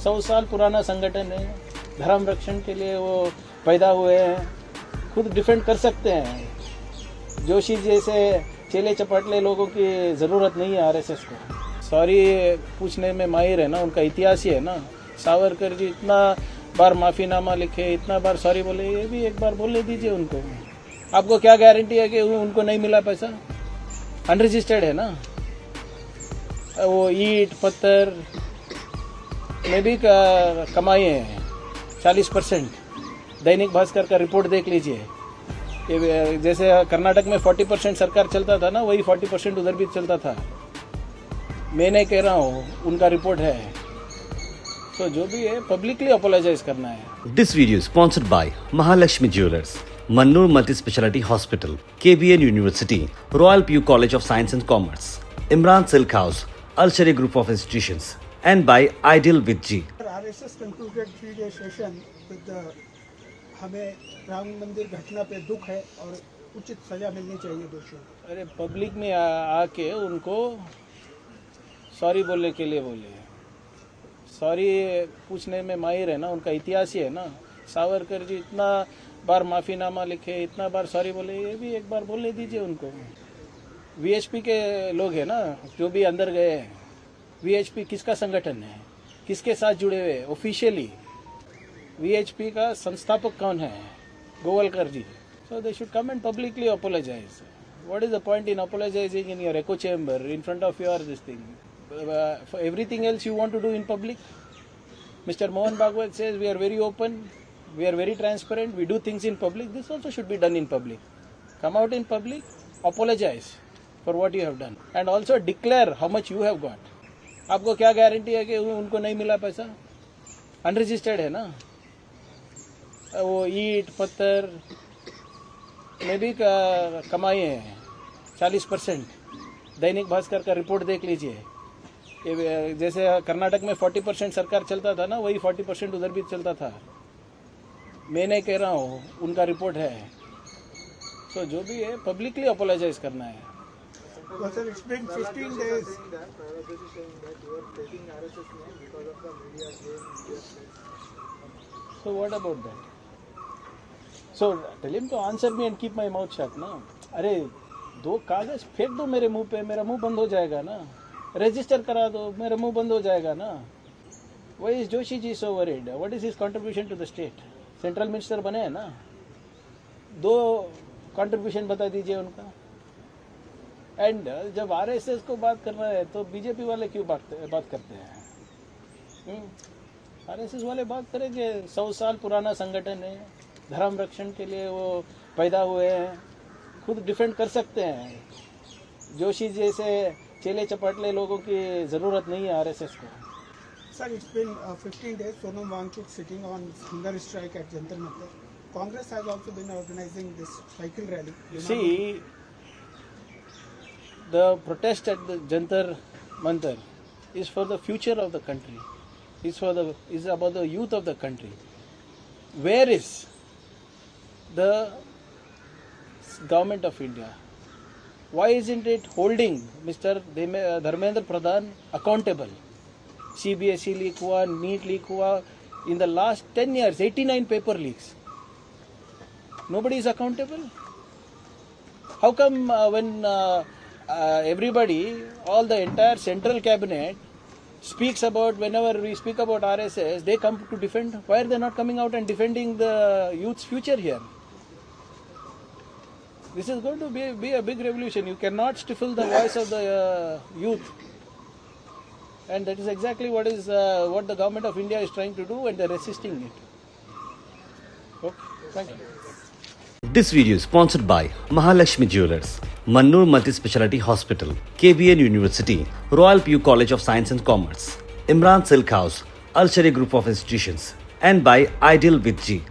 100 साल पुराना संगठन है, धर्म रक्षण के लिए वो पैदा हुए हैं, खुद डिफेंड कर सकते हैं। जोशी जैसे चेले चपाटले लोगों की ज़रूरत नहीं है आरएसएस को। सॉरी पूछने में माहिर है ना, उनका इतिहास ही है ना। सावरकर जी इतना बार माफ़ीनामा लिखे, इतना बार सॉरी बोले, ये भी एक बार बोलने दीजिए उनको। आपको क्या गारंटी है कि उनको नहीं मिला पैसा? अनरजिस्टर्ड है ना। वो ईंट पत्थर में भी कमाए हैं 40%। दैनिक भास्कर का रिपोर्ट देख लीजिए। ये जैसे कर्नाटक में 40% सरकार चलता था ना, वही 40% उधर भी चलता था। मैं नहीं कह रहा हूँ, उनका रिपोर्ट है। तो जो भी है पब्लिकली अपोलोजाइज करना है। This video is sponsored by Mahalakshmi Jewelers, Mannur Multi-Speciality Hospital, KBN University, Royal PU College of Science and Commerce, Imran Silk House, Al-Sharia Group of Institutions, and by Ideal with G. RSS concluded 3-day session with the हमें राम मंदिर घटना पे दुख है और उचित सजा मिलनी चाहिए दोषियों को। अरे पब्लिक में आके उनको सॉरी बोलने के लिए बोले। सॉरी पूछने में माहिर है ना, उनका इतिहास ही है ना। सावरकर जी इतना बार माफ़ीनामा लिखे, इतना बार सॉरी बोले, ये भी एक बार बोलने दीजिए उनको। वीएचपी के लोग हैं ना जो भी अंदर गए हैं। वीएचपी किसका संगठन है, किसके साथ जुड़े हुए ऑफिशियली? वीएचपी का संस्थापक कौन है? Golwalkar ji. So they should come and publicly apologise. What is the point in apologising in your echo chamber in front of your this thing? For everything else you want to do in public? Mr. Mohan Bhagwat says we are very open, we are very transparent, we do things in public. This also should be done in public. Come out in public, apologize for what you have done and also declare how much you have got. आपको क्या guarantee है कि उनको नहीं मिला पैसा? Unregistered है ना। वो ईंट पत्थर में भी कमाए हैं 40%। दैनिक भास्कर का रिपोर्ट देख लीजिए। ये जैसे कर्नाटक में 40% सरकार चलता था ना, वही 40% उधर भी चलता था। मैं नहीं कह रहा हूँ, उनका रिपोर्ट है। तो जो भी है पब्लिकली अपोलोजाइज करना है। Well, sir, it's been 15 days. So what about that? So tell him to answer me and keep my mouth shut ना। अरे 2 कागज फेंक दो मेरे मुंह पे, मेरा मुंह बंद हो जाएगा ना। रजिस्टर करा दो, मेरा मुंह बंद हो जाएगा ना। Why is Joshi ji so worried? What is his contribution to the state? Central minister बने हैं ना। 2 कंट्रीब्यूशन बता दीजिए उनका। एंड जब आरएसएस को बात करना है तो बीजेपी वाले क्यों बात करते हैं? आरएसएस वाले बात करें कि 100 साल पुराना संगठन है, धर्म रक्षण के लिए वो पैदा हुए हैं, खुद डिफेंड कर सकते हैं। जोशी जैसे चेले चपाटले लोगों की ज़रूरत नहीं है आरएसएस को। Sir, it's been 15 days. Sonam Wangchuk sitting on hunger strike at Jantar Mantar. Congress has also been organizing this cycle rally. See, the protest at the Jantar Mantar is for the future of the country. Is about the youth of the country. Where is the government of India? Why isn't it holding Mr. Dharmendra Pradhan accountable? CBSE leak हुआ, NEET leak हुआ. In the last 10 years, 89 paper leaks. Nobody is accountable. How come when everybody, all the entire central cabinet speaks about, whenever we speak about RSS, they come to defend? Why are they not coming out and defending the youth's future here? This is going to be a big revolution. You cannot stifle the voice of the youth. And that is exactly what the government of India is trying to do, and they are resisting it. Okay, thank you. This video is sponsored by Mahalakshmi Jewelers, Mannur Multi-Speciality Hospital, KBN University, Royal PU College of Science and Commerce, Imran Silk House, Al-Sharia Group of Institutions, and by Ideal with G.